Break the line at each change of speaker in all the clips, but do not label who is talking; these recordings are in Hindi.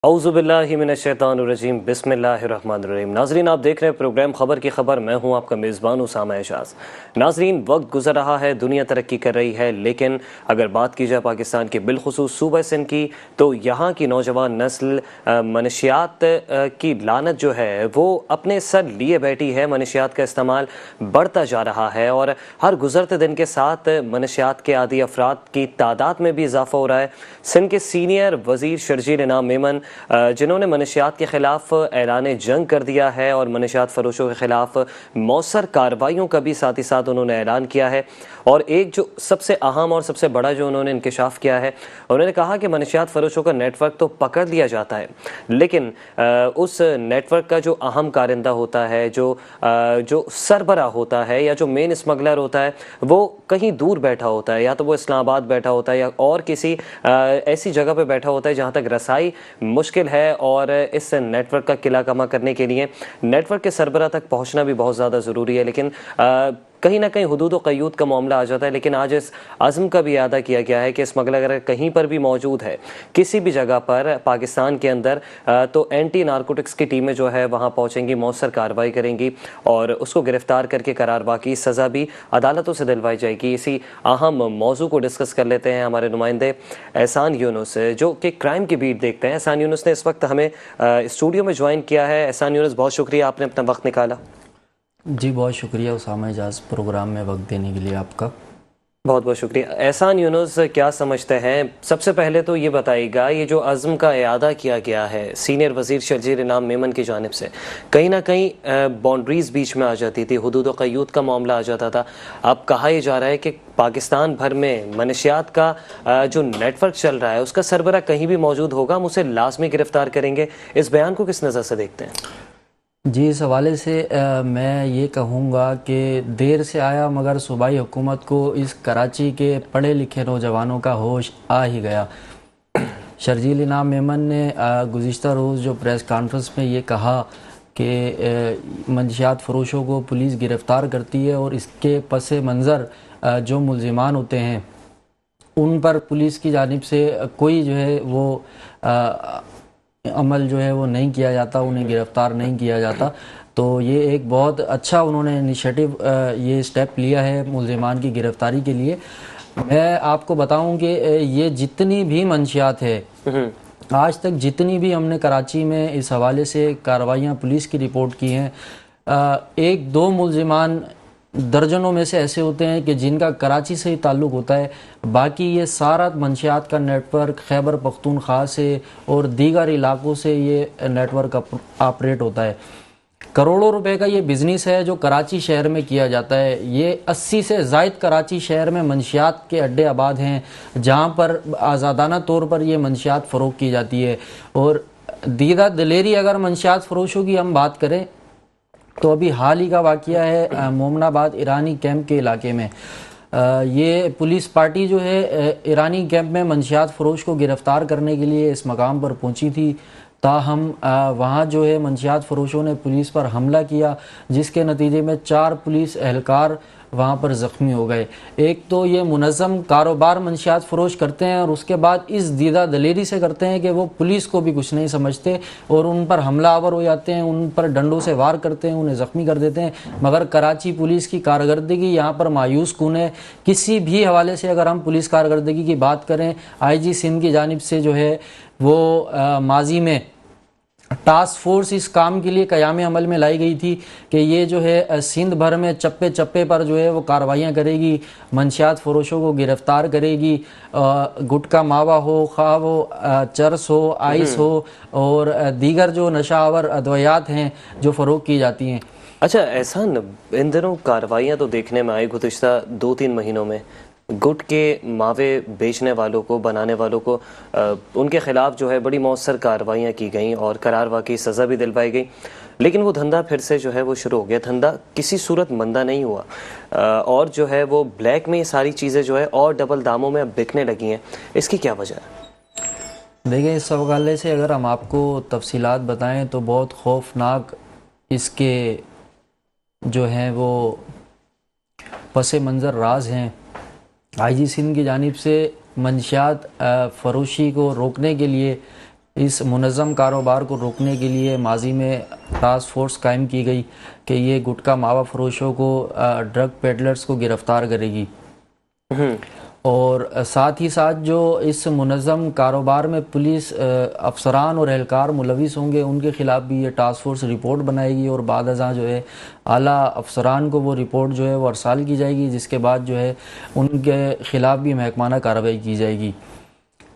औज़ुबिल्लाहिमिनश्शैतानिर्रजीम बिस्मिल्लाहिर्रहमानिर्रहीम। नाज़रीन, आप देख रहे हैं प्रोग्राम खबर की खबर। मैं हूं आपका मेज़बान उसामा एजाज। नाज़रीन, वक्त गुजर रहा है, दुनिया तरक्की कर रही है, लेकिन अगर बात की जाए पाकिस्तान के बिलखुसूस सूबा सिंध की, तो यहाँ की नौजवान नस्ल मनशियात की लानत जो है वो अपने सर लिए बैठी है। मनशियात का इस्तेमाल बढ़ता जा रहा है और हर गुजरते दिन के साथ मनशियात के आदी अफराद की तादाद में भी इजाफा हो रहा है। सिंध के सीनियर वज़ीर शर्जील इनाम मेमन, जिन्होंने मनशियात के ख़िलाफ़ ऐलान जंग कर दिया है और मनशियात फ़रोशों के ख़िलाफ़ मौसर कार्रवाइयों का भी साथ ही साथ उन्होंने ऐलान किया है। और एक जो सबसे अहम और सबसे बड़ा जो उन्होंने इंकशाफ किया है, उन्होंने कहा कि मनशियात फ़रोशों का नेटवर्क तो पकड़ लिया जाता है, लेकिन उस नेटवर्क का जो अहम कारिंदा होता है, जो सरबरा होता है या जो मेन स्मगलर होता है, वो कहीं दूर बैठा होता है, या तो वो इस्लामाबाद बैठा होता है या और किसी ऐसी जगह पर बैठा होता है जहाँ तक रसाई मुश्किल है। और इस नेटवर्क का किला कमा करने के लिए नेटवर्क के सरबरा तक पहुंचना भी बहुत ज़्यादा ज़रूरी है, लेकिन कहीं ना कहीं हुदूद और क़य्यूद का मामला आ जाता है। लेकिन आज इस आज़म का भी अदा किया गया है कि स्मगलर अगर कहीं पर भी मौजूद है किसी भी जगह पर पाकिस्तान के अंदर, तो एंटी नारकोटिक्स की टीमें जो है वहाँ पहुँचेंगी, मौसर कार्रवाई करेंगी और उसको गिरफ़्तार करके करारवा की सज़ा भी अदालतों से दिलवाई जाएगी। इसी अहम मौजू को डिस्कस कर लेते हैं हमारे नुमाइंदे एहसान यूनुस, जो कि क्राइम की बीट देखते हैं। एहसान यूनुस ने इस वक्त हमें स्टूडियो में ज्वाइन किया है। एहसान यूनुस, बहुत शुक्रिया, आपने अपना वक्त निकाला।
जी बहुत शुक्रिया उसामा एजाज, प्रोग्राम में वक्त देने के लिए आपका
बहुत बहुत शुक्रिया। एहसान यूनुस, क्या समझते हैं, सबसे पहले तो ये बताइएगा, ये जो अज़्म का इयादा किया गया है सीनियर वज़ीर शर्जील इनाम मेमन की जानिब से, कहीं ना कहीं बाउंड्रीज़ बीच में आ जाती थी, हुदूद व क़य्यूद का मामला आ जाता था। अब कहा यह जा रहा है कि पाकिस्तान भर में मनशियात का जो नेटवर्क चल रहा है उसका सरबरा कहीं भी मौजूद होगा, हम उसे लाजमी गिरफ़्तार करेंगे। इस बयान को किस नज़र से देखते हैं?
जी, इस हवाले से मैं ये कहूँगा कि देर से आया मगर सूबाई हुकूमत को इस कराची के पढ़े लिखे नौजवानों का होश आ ही गया। शर्जील इनाम मेमन ने गुज़िश्ता रोज़ जो प्रेस कॉन्फ्रेंस में ये कहा कि मंशियात फ़रोशों को पुलिस गिरफ़्तार करती है और इसके पस मंज़र जो मुल्ज़िमान होते हैं उन पर पुलिस की जानिब से कोई जो है वो अमल जो है वो नहीं किया जाता, उन्हें गिरफ़्तार नहीं किया जाता। तो ये एक बहुत अच्छा उन्होंने इनिशिएटिव ये स्टेप लिया है मुल्ज़िमान की गिरफ़्तारी के लिए। मैं आपको बताऊं कि ये जितनी भी मंशियात है, आज तक जितनी भी हमने कराची में इस हवाले से कार्रवाइयाँ पुलिस की रिपोर्ट की हैं, एक दो मुल्ज़िमान दर्जनों में से ऐसे होते हैं कि जिनका कराची से ही ताल्लुक़ होता है। बाकी ये सारा मंशियात का नेटवर्क खैबर पख्तूनख्वा से और दीगर इलाक़ों से ये नेटवर्क ऑपरेट होता है। करोड़ों रुपए का ये बिज़नेस है जो कराची शहर में किया जाता है। ये 80 से ज़ायद कराची शहर में मंशियात के अड्डे आबाद हैं जहाँ पर आज़ादाना तौर पर ये मंशियात फ़रोग़ की जाती है। और दीदा दलेरी अगर मंशियात फ़रोशों की हम बात करें तो अभी हाल ही का वाक़या है मोमनाबाद ईरानी कैंप के इलाके में। ये पुलिस पार्टी जो है ईरानी कैंप में मंशियात फ़रोश को गिरफ़्तार करने के लिए इस मकाम पर पहुंची थी। ताहम वहाँ जो है मंशियात फ़रोशों ने पुलिस पर हमला किया, जिसके नतीजे में 4 पुलिस एहलकार वहाँ पर ज़ख्मी हो गए। एक तो ये मुनज़्ज़म कारोबार मंशियात फ़रोश करते हैं और उसके बाद इस दीदा दलेरी से करते हैं कि वो पुलिस को भी कुछ नहीं समझते और उन पर हमला आवर हो जाते हैं, उन पर डंडों से वार करते हैं, उन्हें ज़ख्मी कर देते हैं। मगर कराची पुलिस की कारकर्दगी यहाँ पर मायूस कुन है। किसी भी हवाले से अगर हम पुलिस कारकर्दगी की बात करें, IG सिंध की जानिब से जो है वो माजी में टास्क फोर्स इस काम के लिए क़याम अमल में लाई गई थी कि ये जो है सिंध भर में चप्पे चप्पे पर जो है वो कार्रवाइयाँ करेगी, मंशियात फ़रोशों को गिरफ़्तार करेगी। गुटका मावा हो, खा वो चरस हो, आइस हो और दीगर जो नशावर अद्वियात हैं जो फ़रोग़ की जाती हैं।
अच्छा एहसान, इन दिनों कार्रवाइयाँ तो देखने में आई गुज़िश्ता 2-3 महीनों में, गुट के मावे बेचने वालों को, बनाने वालों को, उनके ख़िलाफ़ जो है बड़ी मौसर कार्रवाइयाँ की गई और करारवा की सज़ा भी दिलवाई गई। लेकिन वो धंधा फिर से जो है वो शुरू हो गया। धंधा किसी सूरत मंदा नहीं हुआ और जो है वो ब्लैक में ये सारी चीज़ें जो है और डबल दामों में अब बिकने लगी हैं। इसकी क्या वजह है?
देखिए, इस हवाले से अगर हम आपको तफसीलात बताएँ तो बहुत खौफनाक इसके जो हैं वो पस मंज़र राज हैं। IG सिंध की जानिब से मंशियात फ़रोशी को रोकने के लिए इस मुनज़्ज़म कारोबार को रोकने के लिए माजी में टास्क फोर्स कायम की गई कि ये गुटखा मावा फरोशों को, ड्रग पेडलर्स को गिरफ़्तार करेगी। और साथ ही साथ जो इस मुनज़्ज़म कारोबार में पुलिस अफसरान और एहलकार मुलविस होंगे उनके ख़िलाफ़ भी ये टास्क फोर्स रिपोर्ट बनाएगी और बाद अज़ां जो है आला अफसरान को वो रिपोर्ट जो है वो अरसाल की जाएगी, जिसके बाद जो है उनके ख़िलाफ़ भी महकमाना कार्रवाई की जाएगी।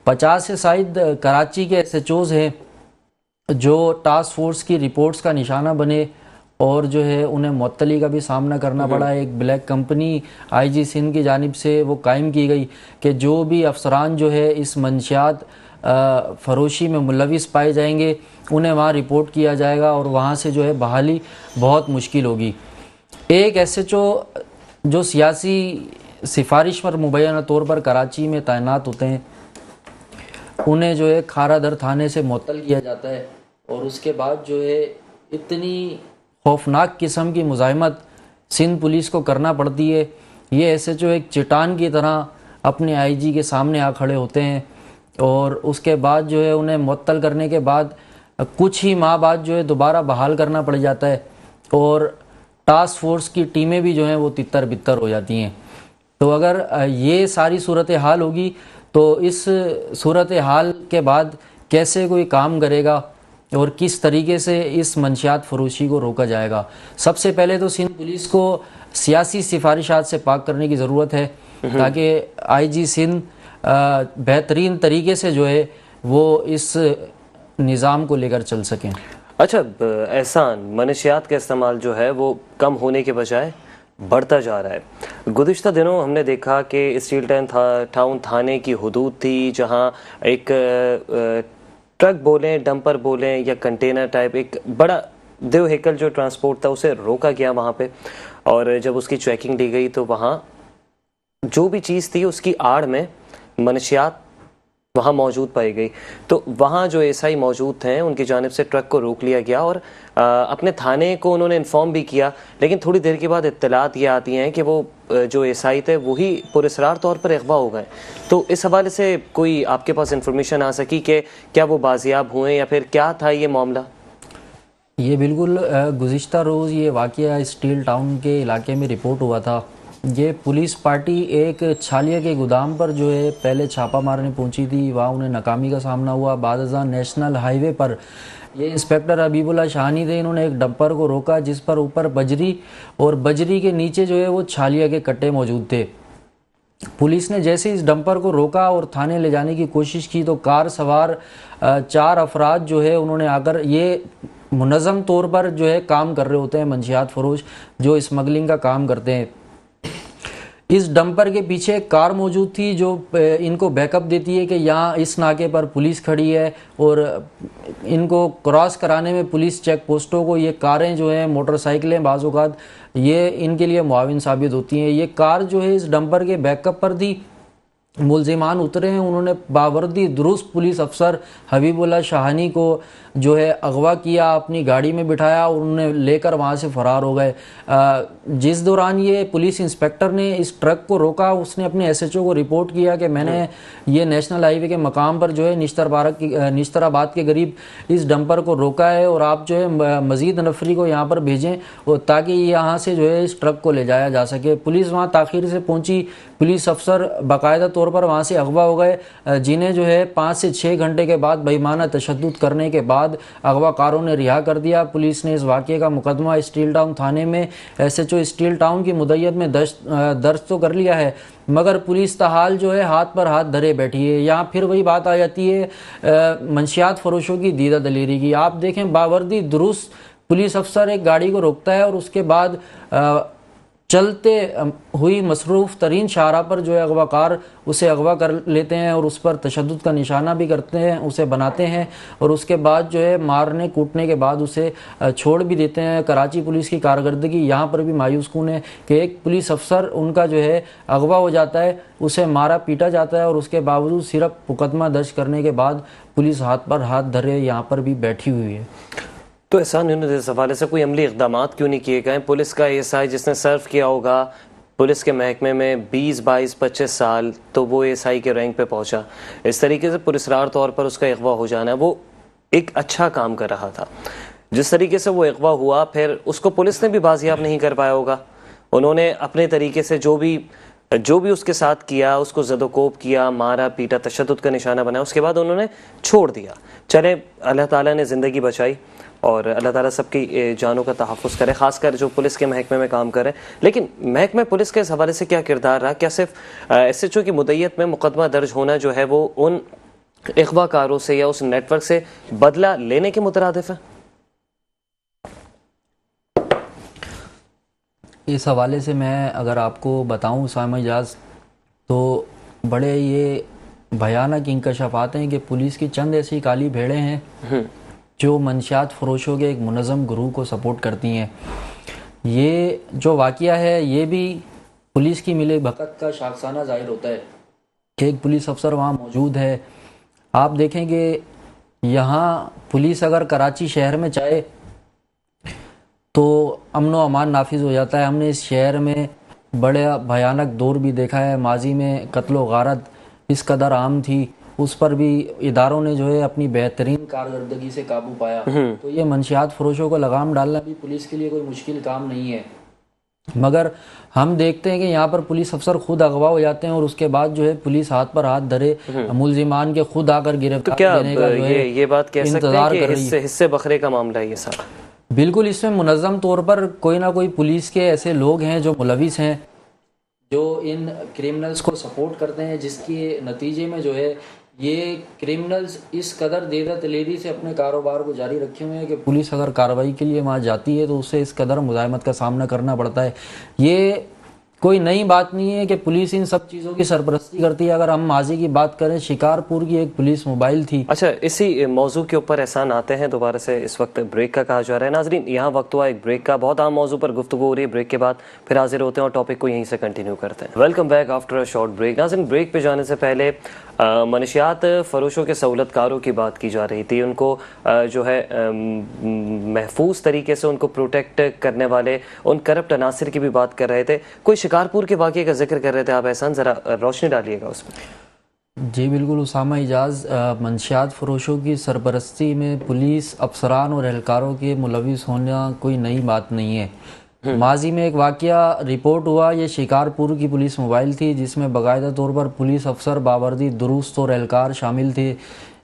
50 से शायद कराची के SHOs हैं जो टास्क फोर्स की रिपोर्ट्स का निशाना बने और जो है उन्हें मुअत्तली का भी सामना करना पड़ा। एक ब्लैक कंपनी IG सिंध की जानिब से वो कायम की गई कि जो भी अफसरान जो है इस मंशियात फरोशी में मुलविस पाए जाएंगे उन्हें वहाँ रिपोर्ट किया जाएगा और वहाँ से जो है बहाली बहुत मुश्किल होगी। एक SHO जो सियासी सिफारिश पर मुबैना तौर पर कराची में तैनात होते हैं उन्हें जो है खारा दर थाने से मुअत्तल किया जाता है और उसके बाद जो है इतनी खौफनाक किस्म की मुज़ाहिमत सिंध पुलिस को करना पड़ती है। ये SHO एक चट्टान की तरह अपने IG के सामने आ खड़े होते हैं और उसके बाद जो है उन्हें मुअत्तल करने के बाद कुछ ही माह बाद जो है दोबारा बहाल करना पड़ जाता है और टास्क फोर्स की टीमें भी जो हैं वो तितर बितर हो जाती हैं। तो अगर ये सारी सूरत हाल होगी तो इस सूरत हाल के बाद कैसे कोई काम करेगा और किस तरीके से इस मंशियात फरोशी को रोका जाएगा। सबसे पहले तो सिंध पुलिस को सियासी सिफारिशात से पाक करने की ज़रूरत है ताकि IG सिंध बेहतरीन तरीके से जो है वो इस निज़ाम को लेकर चल सकें।
अच्छा एहसान, मनशियात का इस्तेमाल जो है वो कम होने के बजाय बढ़ता जा रहा है। गुज़िश्ता दिनों हमने देखा कि स्टील टाउन थाने की हदूद थी जहां एक ट्रक बोलें, डंपर बोलें या कंटेनर टाइप एक बड़ा देव हेकल जो ट्रांसपोर्ट था उसे रोका गया वहाँ पे और जब उसकी चेकिंग ली गई तो वहाँ जो भी चीज़ थी उसकी आड़ में मनशियात वहाँ मौजूद पाई गई। तो वहाँ जो SI मौजूद थे उनकी जानिब से ट्रक को रोक लिया गया और अपने थाने को उन्होंने इन्फॉर्म भी किया, लेकिन थोड़ी देर के बाद इत्तलात ये आती हैं कि वो जो SI थे वही पुरस्रार तौर पर अगवा हो गए। तो इस हवाले से कोई आपके पास इंफॉर्मेशन आ सकी कि क्या वो बाजियाब हुए या फिर क्या था ये मामला?
ये बिल्कुल गुज़िश्ता रोज़ ये वाक़या स्टील टाउन के इलाके में रिपोर्ट हुआ था। ये पुलिस पार्टी एक छालिया के गोदाम पर जो है पहले छापा मारने पहुंची थी, वहाँ उन्हें नाकामी का सामना हुआ। बाद अज़ां नेशनल हाईवे पर ये इंस्पेक्टर हबीबुल्लाह शाहानी थे, इन्होंने एक डंपर को रोका जिस पर ऊपर बजरी और बजरी के नीचे जो है वो छालिया के कट्टे मौजूद थे। पुलिस ने जैसे इस डंपर को रोका और थाने ले जाने की कोशिश की तो कार सवार 4 अफराद जो है उन्होंने आकर, ये मुनज़्ज़म तौर पर जो है काम कर रहे होते हैं मंशियात फरोश जो स्मगलिंग का काम करते हैं। इस डंपर के पीछे एक कार मौजूद थी जो इनको बैकअप देती है कि यहाँ इस नाके पर पुलिस खड़ी है और इनको क्रॉस कराने में पुलिस चेक पोस्टों को ये कारें जो हैं, मोटरसाइकिलें बाज़ औक़ात ये इनके लिए मुआविन साबित होती हैं। ये कार जो है इस डंपर के बैकअप पर थी। मुल्ज़िमान उतरे हैं, उन्होंने बावर्दी दुरुस्त पुलिस अफसर हबीबुल्लाह शाहानी को जो है अगवा किया, अपनी गाड़ी में बिठाया और उन्हें लेकर वहाँ से फ़रार हो गए। जिस दौरान ये पुलिस इंस्पेक्टर ने इस ट्रक को रोका उसने अपने SHO को रिपोर्ट किया कि मैंने ये नेशनल हाईवे के मकाम पर जो है निश्तराबाद के करीब इस डंपर को रोका है और आप जो है मज़ीद नफरी को यहाँ पर भेजें और ताकि यहाँ से जो है इस ट्रक को ले जाया जा सके। पुलिस वहाँ ताख़ीर से पहुँची, पुलिस अफसर बाकायदा तौर पर वहाँ से अगवा हो गए, जिन्हें जो है 5 से 6 घंटे के बाद बेईमाना तशद्दुद करने के बाद अगवाकारों ने रिहा कर दिया। पुलिस ने इस वाक़े का मुकदमा स्टील टाउन थाने में SHO स्टील टाउन की मुद्दत में दर्ज तो कर लिया है, मगर पुलिस तहाल जो है हाथ पर हाथ धरे बैठी है। यहाँ फिर वही बात आ जाती है मंशियात फरोशों की दीदा दलेरी की। आप देखें बावर्दी दुरुस्त पुलिस अफसर एक गाड़ी को रोकता है और उसके बाद चलते हुई मसरूफ़ तरीन शाहरा पर जो है अगवाकार उसे अगवा कर लेते हैं और उस पर तशद्दुद का निशाना भी करते हैं, उसे बनाते हैं और उसके बाद जो है मारने कूटने के बाद उसे छोड़ भी देते हैं। कराची पुलिस की कारकर्दगी यहाँ पर भी मायूस कुन है कि एक पुलिस अफसर उनका जो है अगवा हो जाता है, उसे मारा पीटा जाता है और उसके बावजूद सिर्फ मुकदमा दर्ज करने के बाद पुलिस हाथ पर हाथ धरे यहाँ पर भी बैठी हुई है।
तो एहसान, इस हवाले से कोई अमली इक़दामात क्यों नहीं किए गए? पुलिस का SI जिसने सर्व किया होगा पुलिस के महकमे में 20, 22, 25 साल, तो वो एसआई के रैंक पे पहुंचा। इस तरीके से पुरस्कार तौर पर उसका अगवा हो जाना, वो एक अच्छा काम कर रहा था। जिस तरीके से वो अगवा हुआ, फिर उसको पुलिस ने भी बाजियाब नहीं कर पाया होगा। उन्होंने अपने तरीके से जो भी उसके साथ किया, उसको ज़दोकोब किया, मारा पीटा, तशद्दुद का निशाना बनाया, उसके बाद उन्होंने छोड़ दिया। चले, अल्लाह ताला ने ज़िंदगी बचाई और अल्लाह ताला सबकी जानों का तहफ़्फ़ुज़ करे, ख़ासकर जो पुलिस के महकमे में काम करे। लेकिन महकमे पुलिस के इस हवाले से क्या किरदार रहा? क्या सिर्फ SHO की मुद्दइयत में मुकदमा दर्ज होना जो है वो उन अगवाकारों से या उस नेटवर्क से बदला लेने के मुतरादिफ है?
इस हवाले से मैं अगर आपको बताऊं उसामा इजाज़, तो बड़े ये भयानक इंकशाफात हैं कि पुलिस की चंद ऐसी काली भेड़ें हैं जो मंशियात फरोशों के एक मुनज़्ज़म ग्रुप को सपोर्ट करती हैं। ये जो वाक़या है ये भी पुलिस की मिले भगत का शाखसाना ज़ाहिर होता है कि एक पुलिस अफसर वहाँ मौजूद है। आप देखेंगे यहाँ पुलिस अगर कराची शहर में चाहे तो अमन व अमान नाफिज हो जाता है। हमने इस शहर में बड़े भयानक दौर भी देखा है। माजी में कत्ल व गारत इस कदर आम थी, उस पर भी इदारों ने जो है अपनी बेहतरीन कारकर्दगी से काबू पाया। तो ये मंशियात फरोशों को लगाम डालना भी पुलिस के लिए कोई मुश्किल काम नहीं है। मगर हम देखते हैं कि यहाँ पर पुलिस अफसर खुद अगवा हो जाते हैं और उसके बाद जो है पुलिस हाथ पर हाथ धरे मुलजिमान के खुद आकर गिरफ्तार देने का जो है
ये बात कह सकते हैं कि हिस्से बखरे का मामला है ये सारा?
बिल्कुल, इसमें मुनज़्ज़म तौर पर कोई ना कोई पुलिस के ऐसे लोग हैं जो मुलविस हैं, जो इन क्रिमिनल्स को सपोर्ट करते हैं, जिसके नतीजे में जो है ये क्रिमिनल्स इस कदर देदा दलेरी से अपने कारोबार को जारी रखे हुए हैं कि पुलिस अगर कार्रवाई के लिए वहाँ जाती है तो उससे इस कदर मुज़ाहमत का सामना करना पड़ता है। ये कोई नई बात नहीं है कि पुलिस इन सब चीज़ों की सरपरस्ती करती है। अगर हम माजी की बात करें, शिकारपुर की एक पुलिस मोबाइल थी।
अच्छा, इसी मौजू के ऊपर एहसान आते हैं दोबारा से। इस वक्त ब्रेक का कहा जा रहा है। नाजरीन, यहाँ वक्त हुआ एक ब्रेक का। बहुत आम मौजू पर गुफ्तगू हो रही है। ब्रेक के बाद फिर हाजिर होते हैं और टॉपिक को यहीं से कंटिन्यू करते हैं। Welcome back after a short break. नाजरीन, ब्रेक पे जाने से पहले मनशियात फरोशों के सहूलतकारों की बात की जा रही थी। उनको जो है महफूज तरीके से उनको प्रोटेक्ट करने वाले उन करप्ट अनासिर की भी बात कर रहे थे। कोई शिकारपुर के वाक़े का जिक्र कर रहे थे आप, एहसान ज़रा रोशनी डालिएगा उसमें।
जी बिल्कुल उसामा इजाज़, मंशियात फरोशों की सरपरस्ती में पुलिस अफसरान और एहलकारों के मुलविस होना कोई नई बात नहीं है। माजी में एक वाक़या रिपोर्ट हुआ, ये शिकारपुर की पुलिस मोबाइल थी जिसमें बाकायदा तौर पर पुलिस अफसर, बावर्दी, दुरुस्त और एहलकार शामिल थे।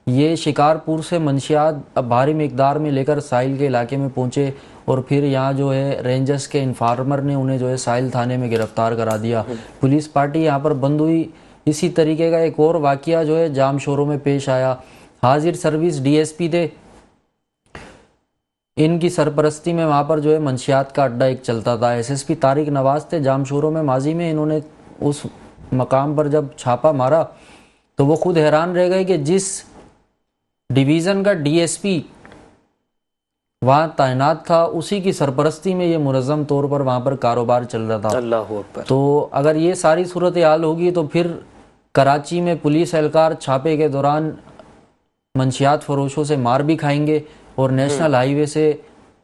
ये शिकारपुर से मंशियात भारी मिकदार में लेकर साहिल के इलाके में पहुँचे और फिर यहाँ जो है रेंजर्स के इन्फार्मर ने उन्हें जो है साहिल थाने में गिरफ्तार करा दिया। पुलिस पार्टी यहाँ पर बंद हुई। इसी तरीके का एक और वाक़या जो है जामशोरों में पेश आया। हाजिर सर्विस DSP थे, इनकी सरपरस्ती में वहाँ पर जो है मंशियात का अड्डा एक चलता था। SSP तारिक नवाज थे जामशोरों में। माजी में इन्होंने उस मकाम पर जब छापा मारा तो वो खुद हैरान रह गए कि जिस डिवीज़न का DSP वहाँ तैनात था उसी की सरपरस्ती में ये मुनज़्ज़म तौर पर वहाँ पर कारोबार चल रहा था।
अल्लाह अकबर। तो
अगर ये सारी सूरत हाल होगी तो फिर कराची में पुलिस एहलकार छापे के दौरान मंशियात फरोशों से मार भी खाएंगे और नेशनल हाईवे से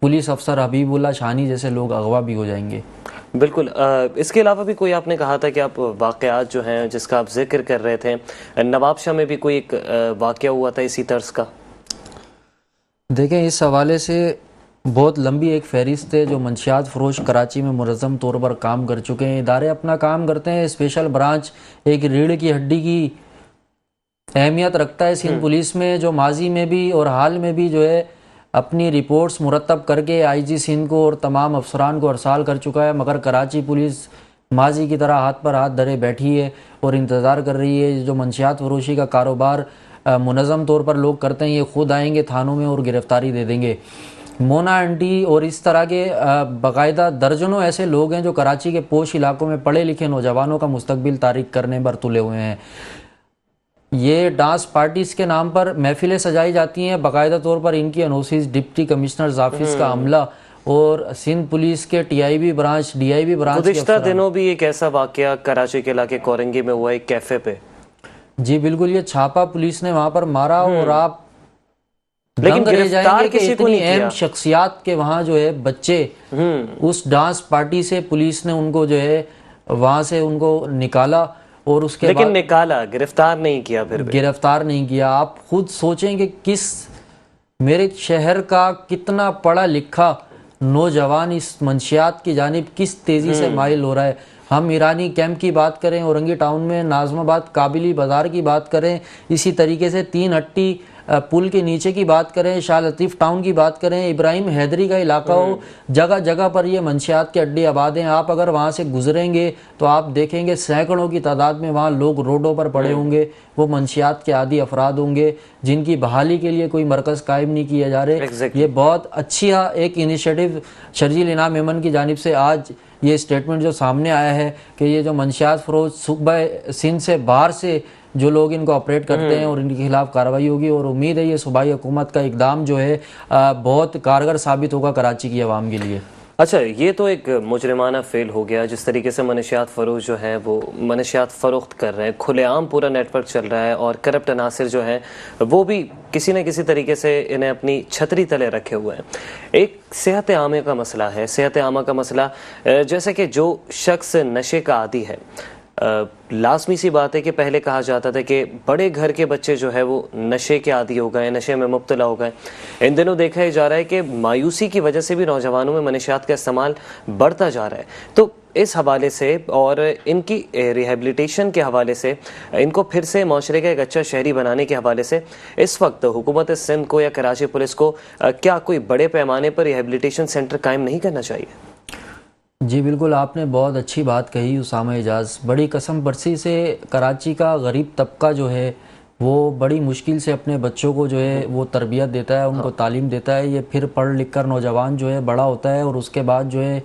पुलिस अफसर हबीबुल्ला शानी जैसे लोग अगवा भी हो जाएंगे।
बिल्कुल। इसके अलावा भी कोई आपने कहा था कि आप वाक़यात जो हैं जिसका आप जिक्र कर रहे थे, नवाबशाह में भी कोई एक वाक़या हुआ था इसी तर्ज का?
देखें, इस हवाले से बहुत लंबी एक फहरिस्त है जो मंशियात फरोश कराची में मुनज़्ज़म तौर पर काम कर चुके हैं। इदारे अपना काम करते हैं। स्पेशल ब्रांच एक रीढ़ की हड्डी की अहमियत रखता है सिंध पुलिस में, जो माजी में भी और हाल में भी जो है अपनी रिपोर्ट्स मुरतब करके IG सिंध को और तमाम अफसरान को अरसाल कर चुका है। मगर कराची पुलिस माजी की तरह हाथ पर हाथ धरे बैठी है और इंतज़ार कर रही है। जो मंशियात फरोशी का कारोबार मुनज़्ज़म तौर पर लोग करते हैं, ये खुद आएंगे थानों में और गिरफ्तारी दे देंगे। मोना आंटी और इस तरह के बाकायदा दर्जनों ऐसे लोग हैं जो कराची के पोश इलाकों में पढ़े लिखे नौजवानों का मुस्तकबिल तारीक करने पर तुले हुए हैं। ये डांस पार्टीज के नाम पर महफिलें सजाई जाती हैं। बाकायदा तौर पर इनकी एनओसीज डिप्टी कमिश्नर ऑफिस का अमला और सिंध पुलिस के TIB ब्रांच, DIB ब्रांच।
गुज़िश्ता दिनों भी एक ऐसा वाक़या कराची के इलाके कोरंगी में हुआ, एक कैफे पे।
जी बिल्कुल, ये छापा पुलिस ने वहां पर मारा और आप
लेकिन गिरफ्तार किसी को नहीं
अहम शख्सियात के वहाँ जो है बच्चे उस डांस पार्टी से पुलिस ने उनको जो है वहाँ से उनको निकाला और उसके
लेकिन
बाद
निकाला, गिरफ्तार नहीं किया फिर भी।
गिरफ्तार नहीं किया। आप खुद सोचें कि किस मेरे शहर का कितना पढ़ा लिखा नौजवान इस मंशियात की जानिब किस तेज़ी से माइल हो रहा है। हम ईरानी कैंप की बात करें, औरंगी टाउन में नाजमाबाद काबिली बाज़ार की बात करें, इसी तरीके से तीन हट्टी पुल के नीचे की बात करें, शाह लतीफ़ टाउन की बात करें, इब्राहिम हैदरी का इलाका हो, जगह जगह पर ये मंशियात के अड्डे आबाद हैं। आप अगर वहाँ से गुजरेंगे तो आप देखेंगे सैकड़ों की तादाद में वहाँ लोग रोडों पर पड़े होंगे। वो मंशियात के आदी अफराद होंगे जिनकी बहाली के लिए कोई मरकज़ कायम नहीं किए जा रहे। ये बहुत अच्छी एक इनिशिएटिव शर्जील इनाम मेमन की जानिब से आज ये स्टेटमेंट जो सामने आया है कि ये जो मंशियात फरोश सूबा सिंध से बाहर से जो लोग इनको ऑपरेट करते हैं और इनके खिलाफ कार्रवाई होगी, और उम्मीद है ये सूबाई हुकूमत का इकदाम जो है बहुत कारगर साबित होगा कराची की आवाम के लिए।
अच्छा, ये तो एक मुजरिमाना फेल हो गया। जिस तरीके से मनशियात फरोश जो है वो मनशियात फ़रोख्त कर रहे हैं, खुलेआम पूरा नेटवर्क चल रहा है, और करप्ट अनासिर जो हैं वो भी किसी न किसी तरीके से इन्हें अपनी छतरी तले रखे हुए हैं। एक सेहत आमे का मसला है। सेहत आमा का मसला जैसे कि जो शख्स नशे का आदी है, लाजमी सी बात है कि पहले कहा जाता था कि बड़े घर के बच्चे जो है वो नशे के आदी हो गए, नशे में मुब्तला हो गए। इन दिनों देखा ही जा रहा है कि मायूसी की वजह से भी नौजवानों में मनशियात का इस्तेमाल बढ़ता जा रहा है। तो इस हवाले से और इनकी रिहेबिलिटेशन के हवाले से, इनको फिर से माशरे का एक अच्छा शहरी बनाने के हवाले से इस वक्त हुकूमत सिंध को या कराची पुलिस को क्या कोई बड़े पैमाने पर रिहेबिलिटेशन सेंटर कायम नहीं करना चाहिए?
जी बिल्कुल, आपने बहुत अच्छी बात कही उसामा एजाज। बड़ी कसम बरसी से कराची का गरीब तबका जो है वो बड़ी मुश्किल से अपने बच्चों को जो है वो तरबियत देता है, उनको तालीम देता है। ये फिर पढ़ लिख कर नौजवान जो है बड़ा होता है और उसके बाद जो है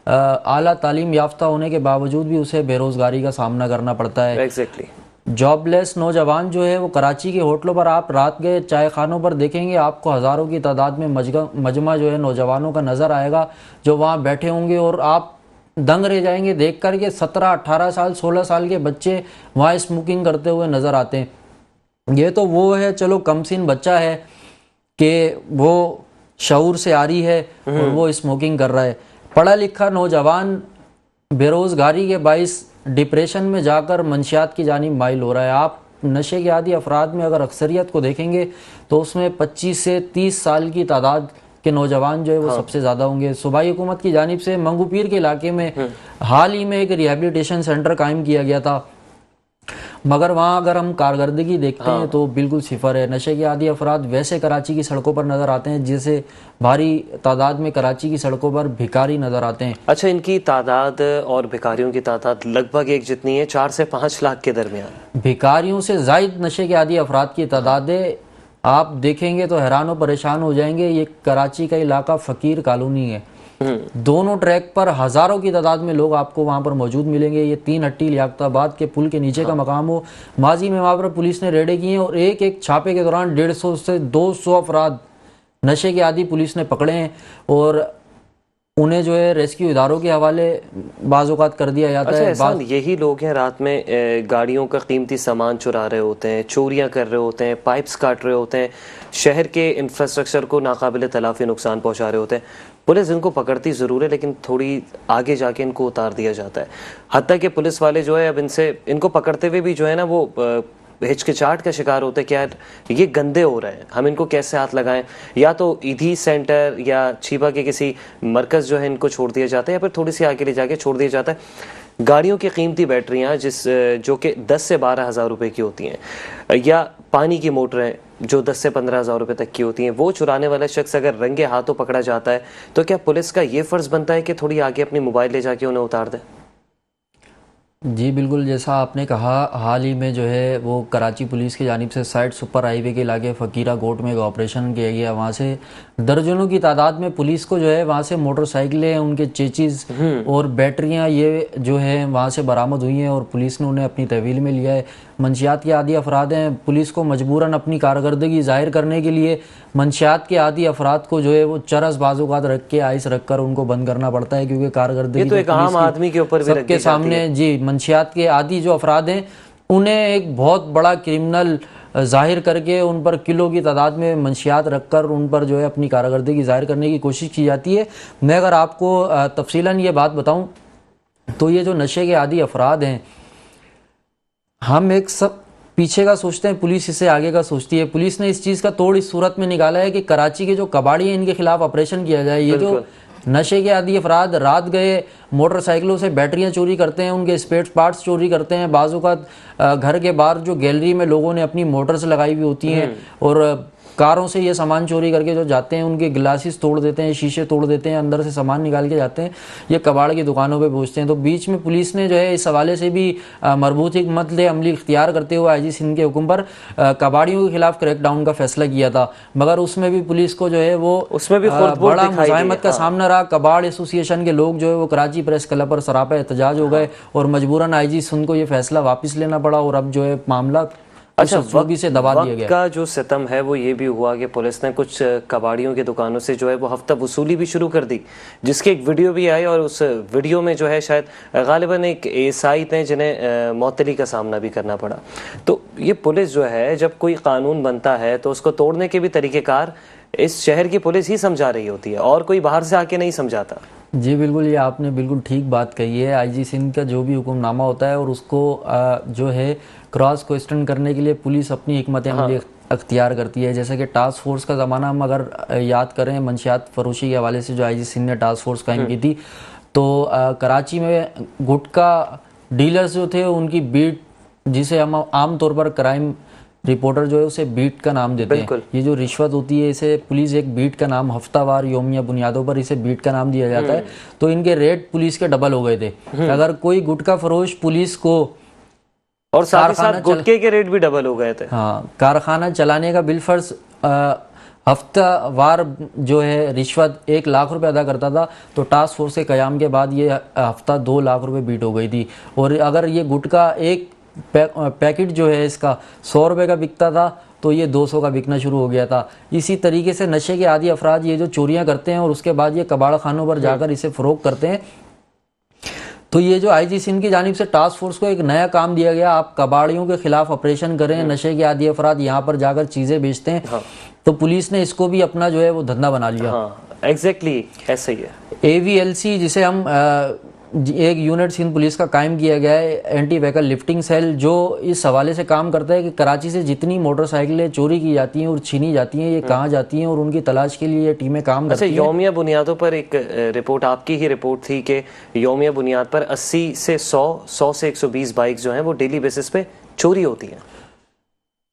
आला तालीम याफ्ता होने के बावजूद भी उसे बेरोज़गारी का सामना करना पड़ता है।
एग्जैक्टली।
जॉबलेस नौजवान जो है वो कराची के होटलों पर, आप रात गए चाय खानों पर देखेंगे आपको हज़ारों की तादाद में मजमा जो है नौजवानों का नज़र आएगा जो वहाँ बैठे होंगे, और आप दंग रह जाएंगे देख कर के 17, 18 साल 16 साल के बच्चे वहाँ स्मोकिंग करते हुए नज़र आते हैं। ये तो वो है, चलो कमसिन बच्चा है कि वो शऊर से आ रही है और वो स्मोकिंग कर रहा है। पढ़ा लिखा नौजवान बेरोज़गारी के बाइस डिप्रेशन में जाकर मंशियात की जानिब माइल हो रहा है। आप नशे के आदी अफराद में अगर अक्सरियत को देखेंगे तो उसमें 25 से 30 साल की तादाद के नौजवान जो है वो सबसे ज़्यादा होंगे। सूबाई हुकूमत की जानिब से मंगूपीर के इलाके में हाल ही में एक रिहेबिलिटेशन सेंटर कायम किया गया था, मगर वहाँ अगर हम कारकर्दगी देखते हैं तो बिल्कुल सिफर है। नशे के आदी अफराद वैसे कराची की सड़कों पर नज़र आते हैं जैसे भारी तादाद में कराची की सड़कों पर भिखारी नज़र आते हैं।
अच्छा, इनकी तादाद और भिखारियों की तादाद लगभग एक जितनी है, 4 से 5 लाख के दरमियान।
भिखारियों से जायद नशे के आदी अफराद की तादाद है। आप देखेंगे तो हैरान और परेशान हो जाएंगे। ये कराची का इलाका फ़कीर कॉलोनी है। दोनों ट्रैक पर हज़ारों की तादाद में लोग आपको वहाँ पर मौजूद मिलेंगे। ये तीन हट्टी लियाकताबाद के पुल के नीचे का मकाम हो। माजी में वहाँ पर पुलिस ने रेडें की हैं और एक एक छापे के दौरान 150 से 200 अफराद नशे के आदी पुलिस ने पकड़े हैं और उन्हें जो है रेस्क्यू इदारों के हवाले बाज़-औक़ात कर दिया जाता है।
एहसान, यही लोग हैं रात में गाड़ियों का कीमती सामान चुरा रहे होते हैं, चोरियां कर रहे होते हैं, पाइप्स काट रहे होते हैं, शहर के इंफ्रास्ट्रक्चर को नाकाबिले तलाफी नुकसान पहुंचा रहे होते हैं। पुलिस इनको पकड़ती ज़रूर है लेकिन थोड़ी आगे जाके इनको उतार दिया जाता है। हत्ता कि पुलिस वाले जो है अब इनको पकड़ते हुए भी जो है ना वो हिचकिचाहट का शिकार होते हैं कि यार ये गंदे हो रहे हैं, हम इनको कैसे हाथ लगाएं। या तो ईदी सेंटर या छीबा के किसी मरकज़ जो है इनको छोड़ दिया जाता है या फिर थोड़ी सी आगे ले जाके छोड़ दिया जाता है। गाड़ियों की कीमती बैटरियाँ जो कि 10 से 12 हज़ार रुपये की होती हैं, या पानी की मोटरें जो 10 से 15 हज़ार रुपये तक की होती हैं, वो चुराने वाला शख्स अगर रंगे हाथों पकड़ा जाता है तो क्या पुलिस का ये फ़र्ज़ बनता है कि थोड़ी आगे अपनी मोबाइल ले जाके उन्हें उतार दे?
जी बिल्कुल, जैसा आपने कहा, हाल ही में जो है वो कराची पुलिस की जानिब से साइड सुपर हाईवे के इलाके फ़कीरा गोट में एक ऑपरेशन किया गया। वहाँ से दर्जनों की तादाद में पुलिस को जो है वहाँ से मोटरसाइकिलें, उनके चेचिज़ और बैटरियाँ ये जो है वहाँ से बरामद हुई हैं और पुलिस ने उन्हें अपनी तहवील में लिया है। मंशियात के आदी अफराद हैं, पुलिस को मजबूरन अपनी कारकर्दगी ज़ाहिर करने के लिए मंशियात के आदी अफराद को जो है वो चरस बाज़ुकात रख के आइस रख कर उनको बंद करना पड़ता है, क्योंकि कारकर्दगी
तो एक आम आदमी के ऊपर भी
सबके सामने जी मंशियात के आदी जो अफराद हैं उन्हें एक बहुत बड़ा क्रिमिनल जाहिर करके उन पर किलो की तादाद में मंशियात रखकर उन पर जो है अपनी कारकर्दगी जाहिर करने की कोशिश की जाती है। मैं अगर आपको तफसीलन ये बात बताऊं तो ये जो नशे के आदी अफराद हैं, हम एक सब पीछे का सोचते हैं, पुलिस इससे आगे का सोचती है। पुलिस ने इस चीज़ का तोड़ इस सूरत में निकाला है कि कराची के जो कबाड़ी हैं इनके खिलाफ ऑपरेशन किया जाए। ये जो नशे के आदी अफराद रात गए मोटरसाइकिलों से बैटरियां चोरी करते हैं, उनके स्पेयर पार्ट्स चोरी करते हैं, बाजू का घर के बाहर जो गैलरी में लोगों ने अपनी मोटर्स लगाई हुई होती हैं और कारों से ये सामान चोरी करके जो जाते हैं, उनके ग्लासेस तोड़ देते हैं, शीशे तोड़ देते हैं, अंदर से सामान निकाल के जाते हैं, ये कबाड़ की दुकानों पे पहुंचते हैं। तो बीच में पुलिस ने जो है इस हवाले से भी मरबूत हिकमत अमली इख्तियार करते हुए आईजी सिंध के हुक्म पर कबाड़ियों के खिलाफ क्रैकडाउन का फैसला किया था, मगर उसमें भी पुलिस को जो है वो
उसमें भी
बड़ा मुजाहिमत का सामना रहा। कबाड़ एसोसिएशन के लोग जो है वो कराची प्रेस क्लब पर सरापा एहतजाज हो गए और मजबूरन आईजी सिंध को ये फैसला वापस लेना पड़ा और अब जो है मामला
अच्छा
वक्त से दबा दिया गया।
का जो सितम है वो ये भी हुआ कि पुलिस ने कुछ कबाड़ियों की दुकानों से जो है वो हफ्ता वसूली भी शुरू कर दी, जिसकी एक वीडियो भी आई और उस वीडियो में जो है शायद गालिबन एक एएसआई थे जिन्हें मौतली का सामना भी करना पड़ा। तो ये पुलिस जो है, जब कोई कानून बनता है तो उसको तोड़ने के भी तरीक़ेकार इस शहर की पुलिस ही समझा रही होती है और कोई बाहर से आके नहीं समझाता।
जी बिल्कुल, ये आपने बिल्कुल ठीक बात कही है। आईजी सिंध का जो भी हुक्मनामा होता है और उसको जो है क्रॉस क्वेश्चन करने के लिए पुलिस अपनी हिकमत अमली अख्तियार करती है। जैसे कि टास्क फोर्स का ज़माना हम अगर याद करें, मंशियात फरोशी के हवाले से जो आईजी सिंध ने टास्क फोर्स कायम की थी, तो कराची में गुटखा डीलर्स जो थे उनकी बीट, जिसे हम आम तौर पर क्राइम रिपोर्टर जो है उसे बीट का नाम देते हैं। ये जो रिश्वत होती है इसे पुलिस एक बीट का नाम, हफ्तावार योमिया बुनियादों पर इसे बीट का नाम दिया जाता है। तो इनके रेट पुलिस के डबल हो गए थे। अगर कोई गुटखा फरोश पुलिस को,
और साथ ही साथ गुटखे के रेट भी डबल हो गए थे।
हाँ, कारखाना चलाने का बिलफर्ज हफ्तावार जो है रिश्वत 1 लाख रुपए अदा करता था, तो टास्क फोर्स के कयाम के बाद ये हफ्ता 2 लाख रुपए बीट हो गई थी। और अगर ये गुटखा एक पैकेट जो है इसका 100 रुपये का बिकता था तो ये 200 का बिकना शुरू हो गया था। इसी तरीके से नशे के आदी अफराद ये जो चोरियां करते हैं और उसके बाद ये कबाड़ खानों पर जाकर इसे फरोख्त करते हैं। तो ये जो आईजी सिंध की जानिब से टास्क फोर्स को एक नया काम दिया गया, आप कबाड़ियों के खिलाफ ऑपरेशन करें, नशे के आदी अफराद यहाँ पर जाकर चीज़ें बेचते हैं। हाँ। तो पुलिस ने इसको भी अपना जो है वो धंधा बना लिया।
हाँ, एग्जैक्टली ऐसा ही है।
AVLC जिसे हम एक यूनिट सिंध पुलिस का कायम किया गया है, एंटी व्हीकल लिफ्टिंग सेल, जो इस हवाले से काम करता है कि कराची से जितनी मोटरसाइकिलें चोरी की जाती हैं और छीनी जाती हैं, ये कहाँ जाती हैं और उनकी तलाश के लिए ये टीमें काम करती हैं।
यौमिया बुनियादों पर एक रिपोर्ट, आपकी ही रिपोर्ट थी कि यौमिया बुनियाद पर 80 से 100 से 120 बाइक जो हैं वो डेली बेसिस पे चोरी होती हैं।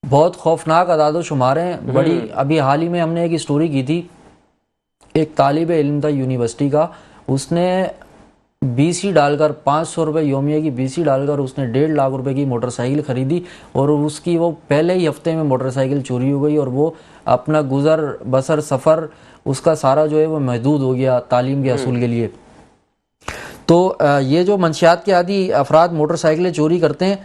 बहुत खौफनाक अदाद शुमार हैं। बड़ी अभी हाल ही में हमने एक स्टोरी की थी, एक तालिब इल्म था यूनिवर्सिटी का, उसने BC डालकर 500 रुपये योमिया की BC डालकर उसने 1.5 लाख रुपए की मोटरसाइकिल खरीदी और उसकी वो पहले ही हफ्ते में मोटरसाइकिल चोरी हो गई और वो अपना गुजर बसर सफ़र उसका सारा जो है वो महदूद हो गया तालीम के असूल के लिए। तो ये जो मंशियात के आदी अफराद मोटरसाइकिलें चोरी करते हैं,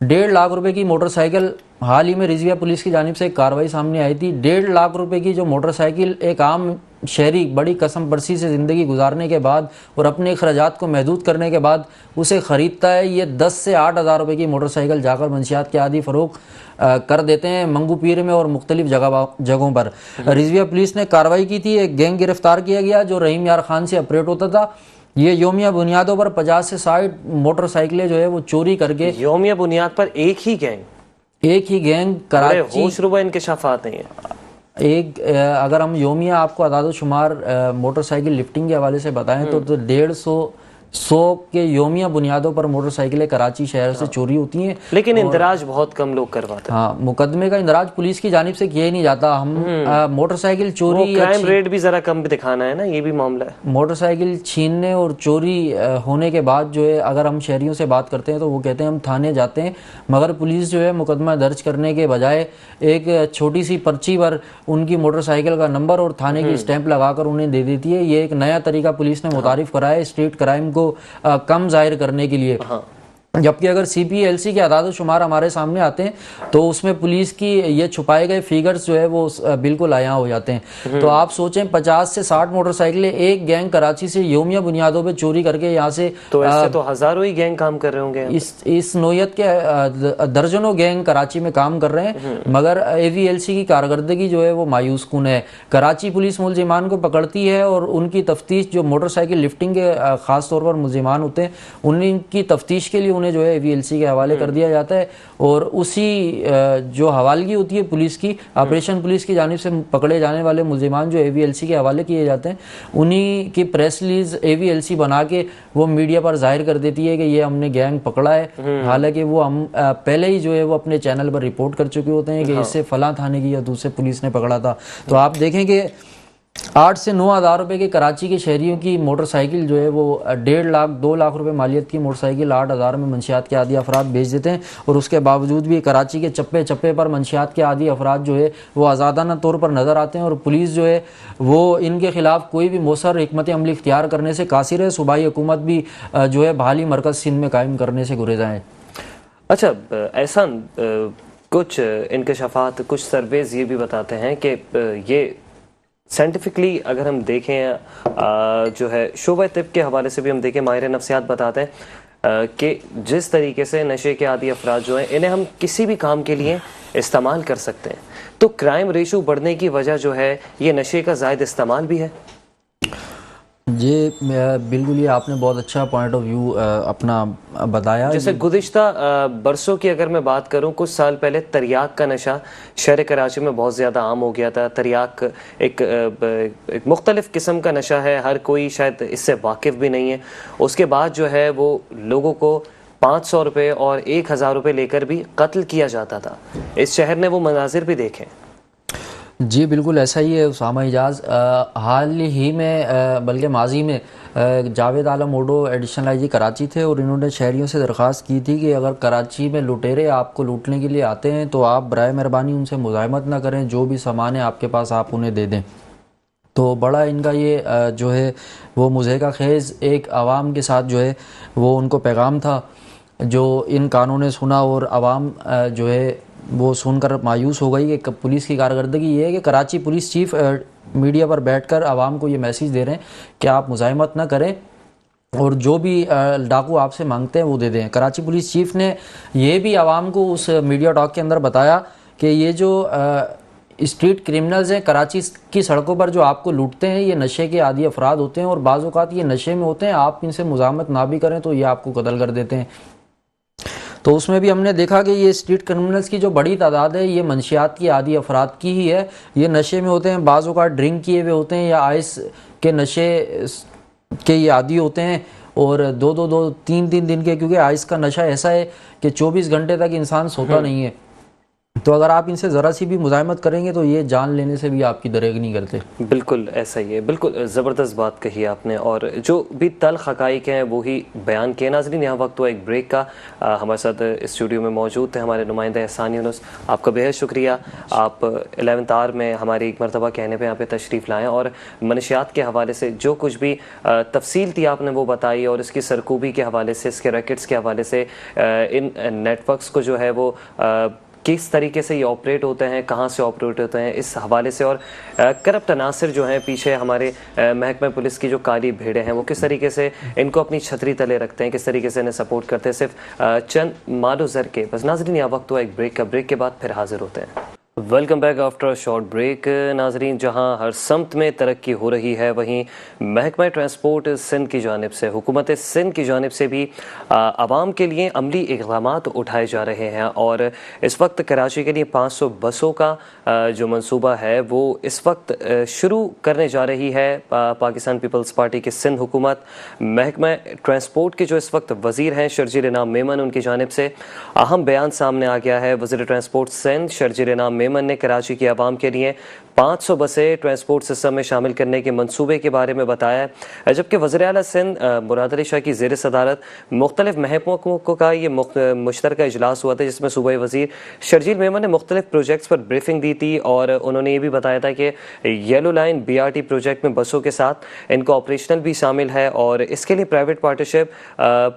1.5 लाख रुपए की मोटरसाइकिल, हाल ही में रिजविया पुलिस की जानिब से एक कार्रवाई सामने आई थी। 1.5 लाख रुपए की जो मोटरसाइकिल एक आम शहरी बड़ी कसम परसी से ज़िंदगी गुजारने के बाद और अपने अखराजात को महदूद करने के बाद उसे ख़रीदता है, ये 10 से 8 हज़ार रुपये की मोटरसाइकिल जाकर मंशियात के आदी फ़रोख कर देते हैं मंगू पीर में और मुख्तलिफ जगहों पर। रिजविया पुलिस ने कार्रवाई की थी, एक गैंग गिरफ्तार किया गया जो रहीम यार खान से ऑपरेट होता था। ये योमिया बुनियादों पर 50 से 60 मोटरसाइकिलें जो है वो चोरी करके,
योमिया बुनियाद पर एक ही गैंग
कराची,
होश रुबा इंकशाफात नहीं है।
एक अगर हम योमिया आपको अदाद शुमार मोटरसाइकिल लिफ्टिंग के हवाले से बताएं तो 150 के योमिया बुनियादों पर मोटरसाइकिलें कराची शहर से चोरी होती हैं,
लेकिन इंदराज बहुत कम लोग करवाते हैं।
हाँ, मुकदमे का इंदराज पुलिस की जानिब से किया ही नहीं जाता। हम मोटरसाइकिल चोरी,
क्राइम रेट भी जरा कम दिखाना है ना, ये भी मामला है।
मोटरसाइकिल छीनने और चोरी होने के बाद जो है अगर हम शहरियों से बात करते हैं तो वो कहते हैं हम थाने जाते हैं, मगर पुलिस जो है मुकदमा दर्ज करने के बजाय एक छोटी सी पर्ची पर उनकी मोटरसाइकिल का नंबर और थाने की स्टैंप लगाकर उन्हें दे देती है। ये एक नया तरीका पुलिस ने मुतारिफ करा है स्ट्रीट क्राइम को कम जाहिर करने के लिए। जबकि अगर CPLC के आदाद शुमार हमारे सामने आते हैं तो उसमें पुलिस की ये छुपाए गए फिगर्स जो है वो बिल्कुल आया हो जाते हैं। तो आप सोचें 50 से 60 मोटरसाइकिलें एक गैंग कराची से यौमिया बुनियादों पे चोरी करके यहाँ से,
तो इससे तो हजारों ही गैंग काम कर रहे होंगे।
इस नोयत के दर्जनों गैंग कराची में काम कर रहे हैं, मगर AVLC की कारकर्दगी जो है वो मायूस कुन है। कराची पुलिस मुलजिमान को पकड़ती है और उनकी तफ्तीश, जो मोटरसाइकिल लिफ्टिंग के खास तौर पर मुलजिमान होते हैं, उनकी तफ्तीश के लिए उन्हें जो है AVLC के हवाले कर दिया जाता है। और उसी जो हवालगी होती है पुलिस की, ऑपरेशन पुलिस की जानिब से पकड़े जाने वाले मुलजिमान जो AVLC के हवाले किए जाते हैं, उन्हीं की प्रेस रिलीज AVLC बना के वो मीडिया पर जाहिर कर देती है कि ये हमने गैंग पकड़ा है। हालांकि वो हम पहले ही जो है वो अपने चैनल पर रिपोर्ट कर चुके होते हैं कि इससे फलां थाने की या दूसरे पुलिस ने पकड़ा था। तो आप देखें कि 8 से 9 हज़ार रुपए के कराची के शहरियों की मोटरसाइकिल जो है वो 1.5 लाख 2 लाख रुपए मालियत की मोटरसाइकिल 8 हज़ार में मंशियात के आदि अफराद बेच देते हैं। और उसके बावजूद भी कराची के चप्पे चप्पे पर मंशियात के आदि अफराद जो है वो आज़ादाना तौर पर नज़र आते हैं और पुलिस जो है वो इनके खिलाफ कोई भी मौसर हिकमत अमली इख्तियार करने से कासिर है। सूबाई हुकूमत भी जो है बहाली मरकज़ सिंध में कायम करने से गुरेज़ है।
अच्छा एहसान, कुछ इंकशाफात, कुछ सर्वेज ये भी बताते हैं कि ये साइंटिफिकली अगर हम देखें, जो है शोबा तिब के हवाले से भी हम देखें, माहिर नफ्सियात बताते हैं कि जिस तरीके से नशे के आदि अफराद जो हैं इन्हें हम किसी भी काम के लिए इस्तेमाल कर सकते हैं। तो क्राइम रेशो बढ़ने की वजह जो है ये नशे का ज़ायद इस्तेमाल भी है।
जी बिल्कुल, ये आपने बहुत अच्छा पॉइंट ऑफ व्यू अपना बताया।
जैसे गुज़िश्ता बरसों की अगर मैं बात करूं, कुछ साल पहले तरियाक का नशा शहर कराची में बहुत ज़्यादा आम हो गया था। तरियाक एक मुख्तलिफ किस्म का नशा है, हर कोई शायद इससे वाकिफ़ भी नहीं है। उसके बाद जो है वो लोगों को 500 रुपये और 1000 रुपये लेकर भी कत्ल किया जाता था। इस शहर ने वो मनाजिर भी देखे।
जी बिल्कुल ऐसा ही है उसामा इजाज़। हाल ही में बल्कि माजी में जावेद आलम ओडो एडिशनल IG कराची थे और इन्होंने शहरियों से दरख्वास्त की थी कि अगर कराची में लुटेरे आपको लूटने के लिए आते हैं तो आप बराए मेहरबानी उनसे मुज़ाहमत ना करें, जो भी सामान है आपके पास आप उन्हें दे दें। तो बड़ा इनका ये जो है वो मुज़ेका खेज़ एक आवाम के साथ जो है वो उनको पैगाम था, जो इन कानों ने सुना और आवाम जो है वो सुनकर मायूस हो गई कि पुलिस की कारकर्दगी ये है कि कराची पुलिस चीफ मीडिया पर बैठकर आवाम को ये मैसेज दे रहे हैं कि आप मुज़ाहमत ना करें और जो भी डाकू आपसे मांगते हैं वो दे दें। कराची पुलिस चीफ ने ये भी आवाम को उस मीडिया टॉक के अंदर बताया कि ये जो स्ट्रीट क्रिमिनल्स हैं कराची की सड़कों पर जो आपको लूटते हैं, ये नशे के आदी अफराद होते हैं और बाज़ औक़ात ये नशे में होते हैं, आप इनसे मुज़ाहमत ना भी करें तो ये आपको कत्ल कर देते हैं। तो उसमें भी हमने देखा कि ये स्ट्रीट क्रिमिनल्स की जो बड़ी तादाद है ये मंशियात की आदी अफराद की ही है। ये नशे में होते हैं, बाज़ औक़ात ड्रिंक किए हुए होते हैं या आइस के नशे के ये आदी होते हैं और 2-3 दिन के, क्योंकि आइस का नशा ऐसा है कि 24 घंटे तक इंसान सोता नहीं है। तो अगर आप इनसे ज़रा सी भी मुज़ाहमत करेंगे तो ये जान लेने से भी आपकी दरेग नहीं करते।
बिल्कुल ऐसा ही है, बिल्कुल ज़बरदस्त बात कही आपने और जो भी तल्ख़ हक़ाइक़ हैं वो ही बयान किए। नाज़रीन यहाँ वक्त हुआ एक ब्रेक का। हमारे साथ स्टूडियो में मौजूद थे हमारे नुमाइंदा एहसान यूनुस, आपका बेहद शुक्रिया। आप 11th आवर में हमारी एक मरतबा कहने पर यहाँ पर तशरीफ़ लाएँ और मनशियात के हवाले से जो कुछ भी तफसील थी आपने वो बताई और इसकी सरकूबी के हवाले से, इसके रैकेट्स के हवाले से, इन नेटवर्क्स को जो है वो किस तरीके से ये ऑपरेट होते हैं, कहाँ से ऑपरेट होते हैं, इस हवाले से, और करप्ट अनासर जो हैं पीछे हमारे महकमा पुलिस की जो काली भेड़ें हैं वो किस तरीके से इनको अपनी छतरी तले रखते हैं, किस तरीके से इन्हें सपोर्ट करते हैं, सिर्फ चंद मालो ज़र के। बस नाज़रीन यहाँ वक्त हुआ एक ब्रेक का, ब्रेक के बाद फिर हाजिर होते हैं। Welcome back after short break. नाजरीन, जहां हर समत में तरक्की हो रही है वहीं महकमा ट्रांसपोर्ट सिंध की जानिब से, हुकूमत सिंध की जानिब से भी आवाम के लिए अमली इक़दामात उठाए जा रहे हैं और इस वक्त कराची के लिए 500 बसों का जो मंसूबा है वो इस वक्त शुरू करने जा रही है पाकिस्तान पीपल्स पार्टी की सिंध हुकूमत। महकमा ट्रांसपोर्ट के जो इस वक्त वज़ीर हैं शर्जील इनाम मेमन, उनकी जानिब से अहम बयान सामने आ गया है। वज़ीर ट्रांसपोर्ट सिंध शर्जील इनाम मेमन ने कराची की आवाम के लिए 500 बसें ट्रांसपोर्ट सिस्टम में शामिल करने के मंसूबे के बारे में बताया है, जबकि वज़ीर-ए-आला सिंध मुराद अली शाह की ज़ेर सदारत मुख्तलिफ महकमों का ये मुश्तरका इजलास हुआ था, जिसमें सूबाई वज़ीर शर्जील मेमन ने मुख्तलिफ प्रोजेक्ट्स पर ब्रीफिंग दी थी और उन्होंने ये भी बताया था कि येलो लाइन BRT प्रोजेक्ट में बसों के साथ इनको ऑपरेशनल भी शामिल है और इसके लिए प्राइवेट पार्टनरशिप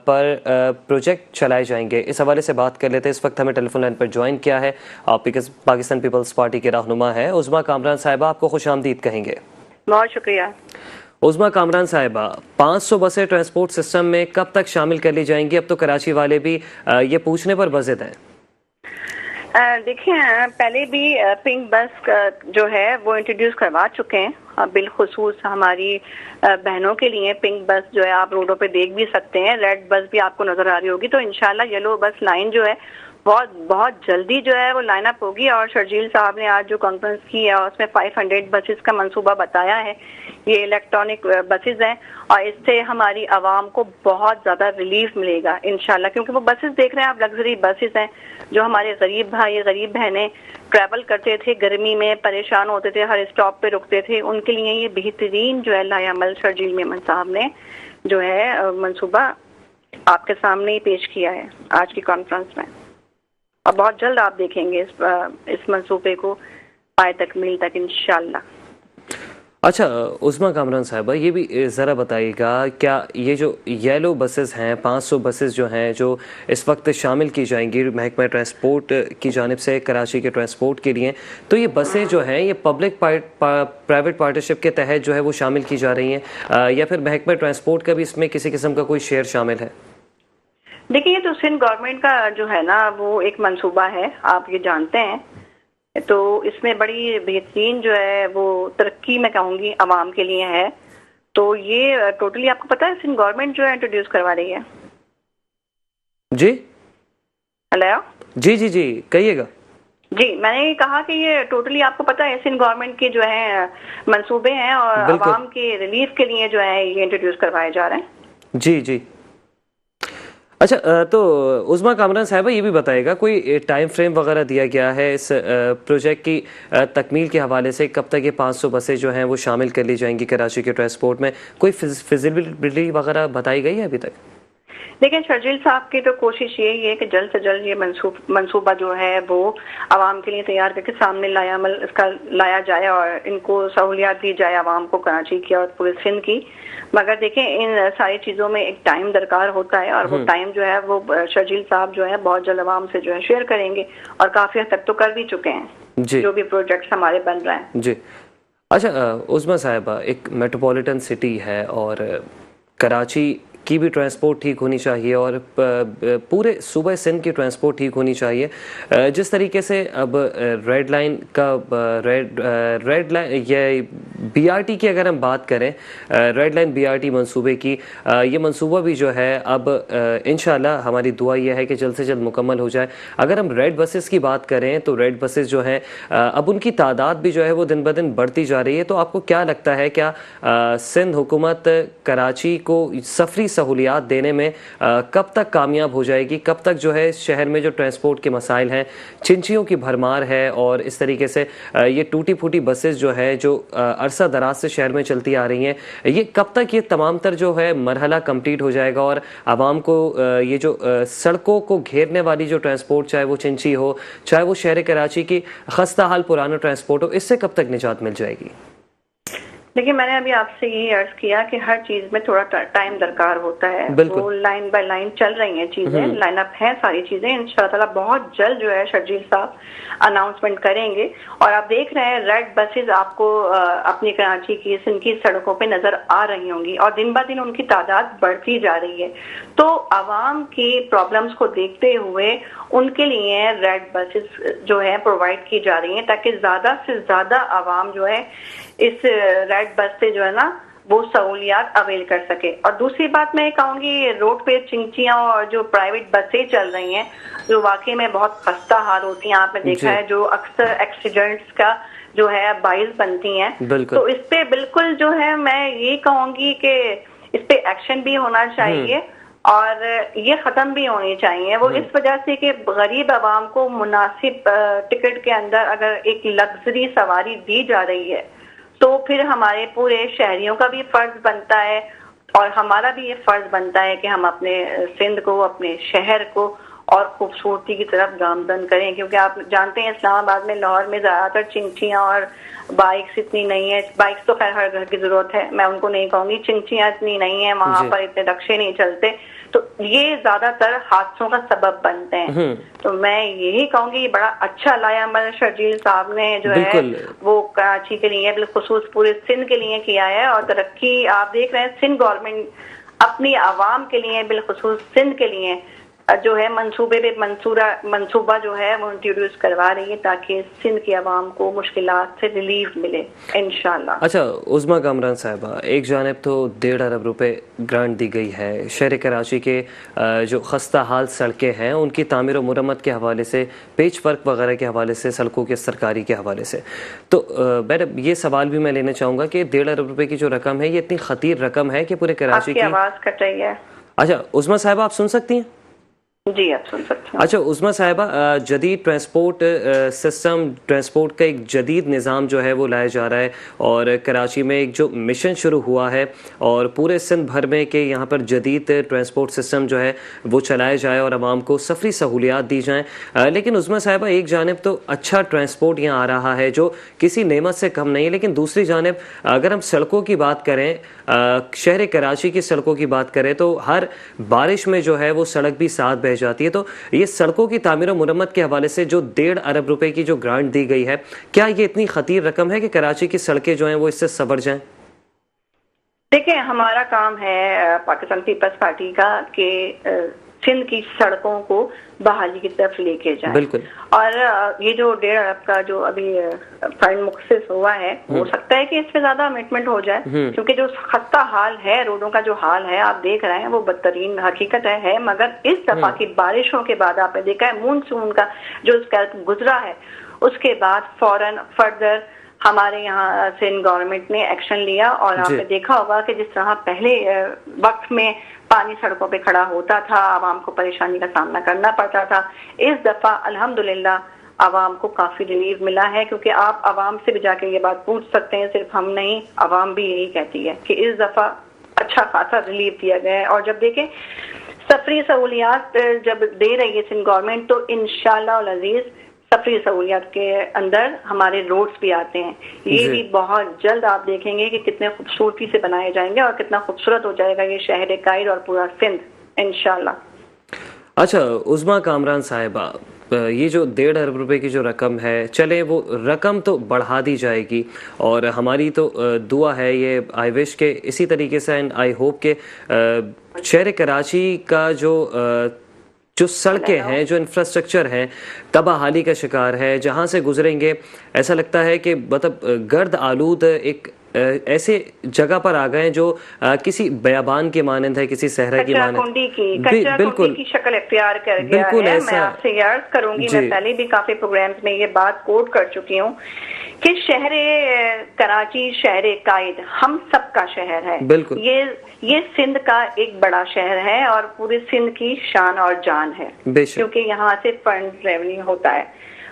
पर प्रोजेक्ट चलाए जाएंगे। इस हवाले से बात कर लेते हैं। इस वक्त हमें टेलीफोन लाइन पर ज्वाइन किया है पाकिस्तान पीपल्स पार्टी के रहनुमा है उज़्मा कामरान साहिबा, आपको खुशामदीद कहेंगे।
बहुत शुक्रिया।
उज़्मा कामरान साहिबा, 500 बसें ट्रांसपोर्ट सिस्टम में कब तक शामिल कर ली जाएंगी? अब तो कराची वाले भी ये पूछने पर बज़िद हैं।
देखिए, पहले भी पिंक बस जो है वो इंट्रोड्यूस करवा चुके हैं। बिलखुसूस हमारी बहनों के लिए पिंक बस जो है आप रोडों पे देख भी सकते हैं। रेड बस भी आपको नजर आ रही होगी। तो इंशाल्लाह येलो बस लाइन जो है बहुत जल्दी जो है वो लाइन अप होगी। और शर्जील साहब ने आज जो कॉन्फ्रेंस की है उसमें 500 बसेस का मंसूबा बताया है। ये इलेक्ट्रॉनिक बसेस हैं और इससे हमारी आवाम को बहुत ज्यादा रिलीफ मिलेगा इंशाल्लाह, क्योंकि वो बसेस देख रहे हैं आप, लग्जरी बसेस हैं जो हमारे गरीब भाई गरीब बहनें ट्रैवल करते थे, गर्मी में परेशान होते थे, हर स्टॉप पे रुकते थे, उनके लिए ये बेहतरीन जो है लायामल शर्जील मेमन साहब ने जो है मंसूबा आपके सामने ही पेश किया है आज की कॉन्फ्रेंस में। और बहुत जल्द आप देखेंगे इस मंसूबे को पाए तकमील तक इंशाल्लाह।
अच्छा उज़्मा कामरान साहिबा, ये भी ज़रा बताइएगा, क्या ये जो येलो बसेस हैं, 500 बसेस जो हैं जो इस वक्त शामिल की जाएंगी महकमा ट्रांसपोर्ट की जानिब से कराची के ट्रांसपोर्ट के लिए, तो ये बसें जो हैं ये पब्लिक प्राइवेट पार्टनरशिप के तहत जो है वो शामिल की जा रही हैं या फिर महकमा ट्रांसपोर्ट का भी इसमें किसी किस्म का कोई शेयर शामिल है?
देखिए, ये तो सिंध गवर्नमेंट का जो है ना वो एक मंसूबा है, आप ये जानते हैं। तो इसमें बड़ी बेहतरीन जो है वो तरक्की मैं कहूँगी आवाम के लिए है। तो ये टोटली आपको पता है सिंध गवर्नमेंट जो है इंट्रोड्यूस करवा रही है।
जी
हेलो,
जी कहिएगा।
जी, मैंने कहा कि ये टोटली आपको पता है सिंध गवर्नमेंट के जो है मंसूबे हैं और आवाम के रिलीफ के लिए जो है ये इंट्रोड्यूस करवाए जा रहे हैं।
जी। अच्छा, तो उज़्मा कामरान साहिबा ये भी बताएगा, कोई टाइम फ्रेम वगैरह दिया गया है इस प्रोजेक्ट की तकमील के हवाले से? कब तक ये 500 बसें जो हैं वो शामिल कर ली जाएंगी कराची के ट्रांसपोर्ट में? कोई फिजिबिलिटी वगैरह बताई गई है अभी तक?
देखिए, शर्जील साहब की तो कोशिश यही है कि जल्द से जल्द ये मंसूबा जो है वो आवाम के लिए तैयार करके सामने इसका लाया जाए और इनको सहूलियात दी जाए आवाम को, कराची की और पूरे सिंध की। मगर देखें, इन सारी चीज़ों में एक टाइम दरकार होता है और वो टाइम जो है वो शर्जील साहब जो है बहुत जल्द आवाम से जो है शेयर करेंगे और काफ़ी हद तक तो कर भी चुके हैं जो भी प्रोजेक्ट्स हमारे बन रहे हैं।
जी। अच्छा उज़्मा साहिबा, एक मेट्रोपॉलिटन सिटी है और कराची की भी ट्रांसपोर्ट ठीक होनी चाहिए और पूरे सूबे सिंध की ट्रांसपोर्ट ठीक होनी चाहिए। जिस तरीके से अब रेड लाइन ये BRT की अगर हम बात करें, रेड लाइन BRT मंसूबे की, ये मंसूबा भी जो है अब इंशाल्लाह हमारी दुआ यह है कि जल्द से जल्द मुकम्मल हो जाए। अगर हम रेड बसेस की बात करें तो रेड बसेस जो हैं अब उनकी तादाद भी जो है वो दिन ब दिन बढ़ती जा रही है। तो आपको क्या लगता है, क्या सिंध हुकूमत कराची को सफरी सहूलियात देने में कब तक कामयाब हो जाएगी? कब तक जो है शहर में जो ट्रांसपोर्ट के मसाइल हैं, चिंचियों की भरमार है और इस तरीके से ये टूटी फूटी बसेस जो है जो अरसा दराज से शहर में चलती आ रही हैं, ये कब तक ये तमाम तर जो है मरहला कंप्लीट हो जाएगा और आवाम को ये जो सड़कों को घेरने वाली जो ट्रांसपोर्ट, चाहे वो चिंची हो, चाहे वो शहर कराची की खस्ता हाल पुराना ट्रांसपोर्ट हो, इससे कब तक निजात मिल जाएगी?
देखिए, मैंने अभी आपसे यही अर्ज किया कि हर चीज में थोड़ा टाइम दरकार होता है। वो लाइन बाय लाइन चल रही हैं चीजें, लाइन अप है सारी चीजें। इंशाल्लाह ताला बहुत जल्द जो है शर्जील साहब अनाउंसमेंट करेंगे। और आप देख रहे हैं रेड बसेस आपको अपनी कराची की सिंध की सड़कों पे नजर आ रही होंगी और दिन ब दिन उनकी तादाद बढ़ती जा रही है। तो आवाम की प्रॉब्लम्स को देखते हुए उनके लिए रेड बसेस जो है प्रोवाइड की जा रही हैं ताकि ज्यादा से ज्यादा आवाम जो है इस रेड बस से जो है ना वो सहूलियात अवेल कर सके। और दूसरी बात मैं कहूँगी, रोड पे चिंचियां और जो प्राइवेट बसें चल रही हैं जो वाकई में बहुत खस्ता हाल होती हैं, आपने देखा है, जो अक्सर एक्सीडेंट्स का जो है बाइस बनती हैं। तो इस पे बिल्कुल जो है मैं ये कहूँगी कि इस पे एक्शन भी होना चाहिए और ये खत्म भी होनी चाहिए। वो इस वजह से कि गरीब आवाम को मुनासिब टिकट के अंदर अगर एक लग्जरी सवारी दी जा रही है तो फिर हमारे पूरे शहरियों का भी फर्ज बनता है और हमारा भी ये फर्ज बनता है कि हम अपने सिंध को, अपने शहर को और खूबसूरती की तरफ गामजन करें, क्योंकि आप जानते हैं इस्लामाबाद में, लाहौर में ज्यादातर चिंचियां और बाइक्स इतनी नहीं है। बाइक्स तो खैर हर घर की जरूरत है, मैं उनको नहीं कहूंगी, चिंचियां इतनी नहीं है वहां पर, इतने रक्शे नहीं चलते, तो ये ज्यादातर हादसों का सबब बनते हैं। तो मैं यही कहूंगी बड़ा अच्छा लाया अमर शर्जील साहब ने जो है वो कराची के लिए, बिलखुसूस पूरे सिंध के लिए किया है। और तरक्की आप देख रहे हैं सिंध गवर्नमेंट अपनी आवाम के लिए, बिलखुसूस सिंध के लिए जो है मंसूबा जो है वो इंट्रोड्यूस करवा रही है ताकि सिंध की आवाम को मुश्किलात से रिलीफ मिले इंशाल्लाह।
अच्छा उज़्मा कामरान साहिबा, एक जानिब तो 1.5 अरब रुपए ग्रांट दी गई है शहर कराची के जो खस्ता हाल सड़कें हैं उनकी तामीर और मुरम्मत के हवाले से, पेच वर्क वगैरह के हवाले से, सड़कों के सरकारी के हवाले से, तो मैडम ये सवाल भी मैं लेना चाहूँगा कि 1.5 अरब रुपए की जो रकम है ये इतनी खतीर रकम है कि पूरे कराची की
आवाज़ कट रही है।
अच्छा उज़्मा साहिबा आप सुन सकती हैं?
जी आप सुन सकते हैं।
अच्छा उज़्मा साहिबा, जदीद ट्रांसपोर्ट सिस्टम, ट्रांसपोर्ट का एक जदीद निज़ाम जो है वो लाया जा रहा है और कराची में एक जो मिशन शुरू हुआ है और पूरे सिंध भर में कि यहाँ पर जदीद ट्रांसपोर्ट सिस्टम जो है वो चलाया जाए और आवाम को सफरी सहूलियात दी जाएँ। लेकिन उज़्मा साहिबा एक जानिब तो अच्छा ट्रांसपोर्ट यहाँ आ रहा है जो किसी नेमत से कम नहीं, लेकिन दूसरी जानिब अगर हम सड़कों की बात करें, शहर कराची की सड़कों की बात करें तो हर बारिश में जो है वो सड़क भी साथ बह जाती है। तो ये सड़कों की तामीर और मुरम्मत के हवाले से जो 1.5 अरब रुपए की जो ग्रांट दी गई है, क्या ये इतनी खतीर रकम है कि कराची की सड़कें जो हैं वो इससे संवर जाएं?
देखिए हमारा काम है पाकिस्तान पीपल्स पार्टी का कि सिंध की सड़कों को बहाली की तरफ लेके जाए।
बिल्कुल।
और ये जो 1.5 अरब का जो अभी फंड मुखसिस हुआ है, हो सकता है कि इसमें ज्यादा अमिटमेंट हो जाए, क्योंकि जो खस्ता हाल है, रोडों का जो हाल है आप देख रहे हैं वो बदतरीन हकीकत है। मगर इस दफा की बारिशों के बाद आपने देखा है मानसून का जो गुजरा है उसके बाद फौरन फर्दर हमारे यहाँ सिंध गवर्नमेंट ने एक्शन लिया और आपने देखा होगा कि जिस तरह पहले वक्त में पानी सड़कों पे खड़ा होता था, आवाम को परेशानी का सामना करना पड़ता था, इस दफा अल्हम्दुलिल्लाह आवाम को काफी रिलीफ मिला है। क्योंकि आप आवाम से भी जाके ये बात पूछ सकते हैं, सिर्फ हम नहीं, आवाम भी यही कहती है कि इस दफा अच्छा खासा रिलीफ दिया गया है। और जब देखें सफरी सहूलियात जब दे रही है सिंध गवर्नमेंट तो इंशाअल्लाह अल अजीज सफरी सहूलियात के अंदर हमारे रोड्स भी आते हैं, ये भी बहुत जल्द आप देखेंगे कि कितने खूबसूरती से बनाए जाएंगे और कितना खूबसूरत हो जाएगा ये शहर कायद और पूरा सिंध इंशाल्लाह।
अच्छा उज़्मा कामरान साहिबा, ये जो 1.5 अरब रुपए की जो रकम है, चले वो रकम तो बढ़ा दी जाएगी और हमारी तो दुआ है, ये आई विश के इसी तरीके से एंड आई होप के शहर कराची का जो सड़कें हैं, जो इंफ्रास्ट्रक्चर है तबाहाली का शिकार है, जहाँ से गुजरेंगे ऐसा लगता है कि मतलब गर्द आलूद एक ऐसे जगह पर आ गए जो किसी बयाबान के मानंद है, किसी सहरा की मानंद,
बिल्कुल की शक्ल इख्तियार कर गया
बिल्कुल
है।
ऐसा।
मैं आपसे याद करूंगी, मैं पहले भी काफी प्रोग्राम्स में ये बात कोट कर चुकी हूँ कि शहर कराची शहर कायद हम सबका शहर है।
बिल्कुल।
ये सिंध का एक बड़ा शहर है और पूरे सिंध की शान और जान है, क्योंकि यहाँ से फंड रेवेन्यू होता है।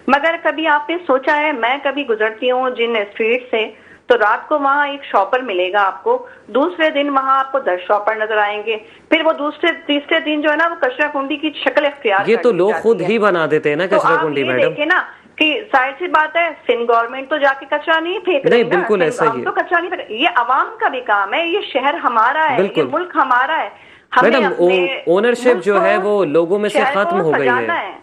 मगर कभी आपने सोचा है, मैं कभी गुजरती हूँ जिन स्ट्रीट से तो रात को वहाँ एक शॉपर मिलेगा आपको, दूसरे दिन वहाँ आपको 10 शॉपर नजर आएंगे, फिर वो दूसरे तीसरे दिन जो है ना वो कचरा कुंडी की शक्ल इख्तियार,
ये तो लोग खुद ही बना देते हैं ना कचरा कुंडी। मैडम
देखे ना कि जाहिर सी बात है सिंध गवर्नमेंट तो जाके कचरा नहीं फेंक रही,
बिल्कुल ऐसा ही है,
तो कचरा नहीं फेंक, ये आवाम का भी काम है, ये शहर हमारा है, ये मुल्क हमारा है।
मैडम ओनरशिप जो है वो लोगों में से खत्म हो गई है,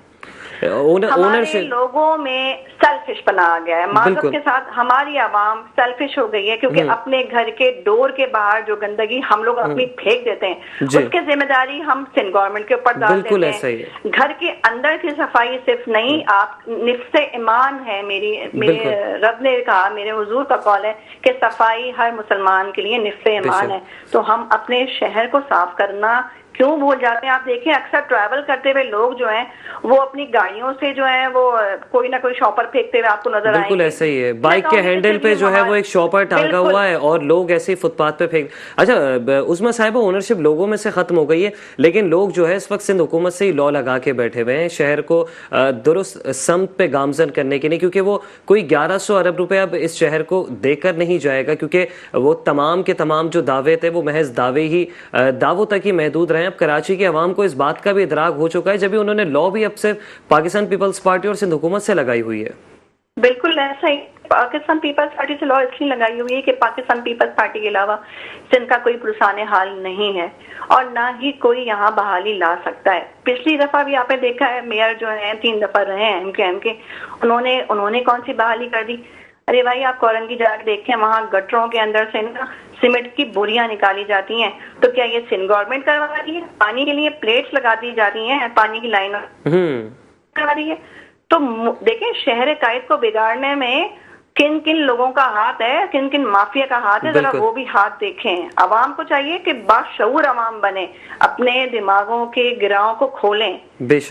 ओनरशिप लोगों में सेल्फिश बना आ गया है। माजरत के साथ हमारी आवाम सेल्फिश हो गई है, क्योंकि अपने घर के डोर के बाहर जो गंदगी हम लोग अपनी फेंक देते हैं उसकी जिम्मेदारी हम सिंध गवर्नमेंट के ऊपर डाल देते हैं। घर के अंदर की सफाई सिर्फ नहीं, आप निफ्से ईमान है, मेरे रब ने कहा, मेरे हुजूर का कौल है कि सफाई हर मुसलमान के लिए निफ्से ईमान है। तो हम अपने शहर को साफ करना क्यों भूल जाते हैं? आप देखें अक्सर ट्रैवल करते हुए लोग जो हैं वो अपनी गाड़ियों से जो है वो कोई ना कोई शॉपर फेंकते हुए आपको नजर
बिल्कुल
आएंगे।
ऐसा ही है, बाइक के हैंडल पे जो है वो एक शॉपर टांगा हुआ है और लोग ऐसे ही फुटपाथ पे फेंक। अच्छा उस्मा साहिबा, ओनरशिप लोगों में से खत्म हो गई है, लेकिन लोग जो है इस वक्त सिंध हुकूमत से ही लॉ लगा के बैठे हुए हैं शहर को दुरुस्त समत पे गामजन करने के लिए, क्योंकि वो कोई 1100 अरब रुपए अब इस शहर को देकर नहीं जाएगा, क्योंकि वो तमाम के तमाम जो दावे थे वो महज दावों तक ही महदूद रहे। अब कराची की आवाम को इस बात का भी इदराक हो चुका है, जब भी उन्होंने लॉ भी अब सिर्फ पाकिस्तान पीपल्स पार्टी और सिंध हुकूमत से लगाई हुई है।
बिल्कुल ऐसा ही, पाकिस्तान पीपल्स पार्टी से लॉ इसलिए लगाई हुई है कि पाकिस्तान पीपल्स पार्टी के अलावा सिंध का कोई पुरसाने हाल नहीं है और ना ही कोई यहाँ बहाली ला सकता है। पिछली दफा भी आपने देखा है मेयर जो है 3 दफा रहे हैं एमकेएम के, उन्होंने कौन सी बहाली कर दी? अरे भाई आप कोरंगी जाकर देखें, वहाँ गटरों के अंदर से ना सीमेंट की बोरियां निकाली जाती हैं। तो क्या ये सिंध गवर्नमेंट करवा रही है? पानी के लिए प्लेट्स लगा दी जा रही हैं, पानी की लाइन करवा रही है। तो देखें शहर कायद को बिगाड़ने में किन किन लोगों का हाथ है, किन किन माफिया का हाथ है, जरा वो भी हाथ देखें। अवाम को चाहिए कि बाशऊर अवाम बने, अपने दिमागों के गिराहों को खोलें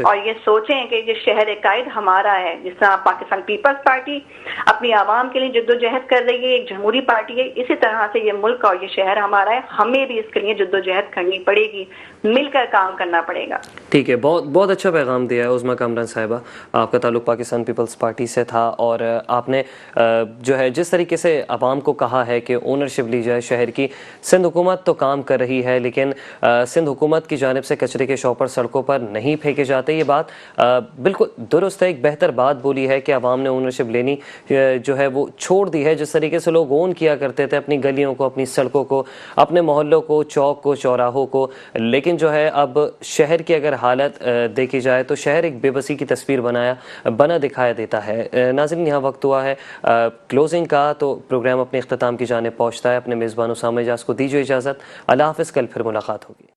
और ये सोचें कि ये शहर कायद हमारा है। जिस तरह पाकिस्तान पीपल्स पार्टी अपनी आवाम के लिए जद्दोजहद कर रही है, एक जमहूरी पार्टी है, इसी तरह से ये मुल्क और ये शहर हमारा है, हमें भी इसके लिए जद्दोजहद करनी पड़ेगी, मिलकर काम करना पड़ेगा।
ठीक है, बहुत बहुत अच्छा पैगाम दिया है उस्मा कामरान साहिबा। आपका ताल्लुक पाकिस्तान पीपल्स पार्टी से था और आपने जो है जिस तरीके से आवाम को कहा है कि ओनरशिप ली जाए शहर की, सिंध हुकूमत तो काम कर रही है, लेकिन सिंध हुकूमत की जानिब से कचरे के शॉपर सड़कों पर नहीं फेंके जाते। ये बात बिल्कुल दुरुस्त है, एक बेहतर बात बोली है कि आवाम ने ओनरशिप लेनी जो है वो छोड़ दी है। जिस तरीके से लोग ओन किया करते थे अपनी गलियों को, अपनी सड़कों को, अपने मोहल्लों को, चौक को, चौराहों को, लेकिन जो है अब शहर की अगर हालत देखी जाए तो शहर एक बेबसी की तस्वीर बना दिखाया देता है। नाज़रीन, यहाँ वक्त हुआ है क्लोजिंग का, तो प्रोग्राम अपने इख्तिताम की जानिब पहुँचता है। अपने मेज़बान उसामा एजाज को दीजिए इजाज़त। अल्लाह हाफ़िज़, कल फिर मुलाकात होगी।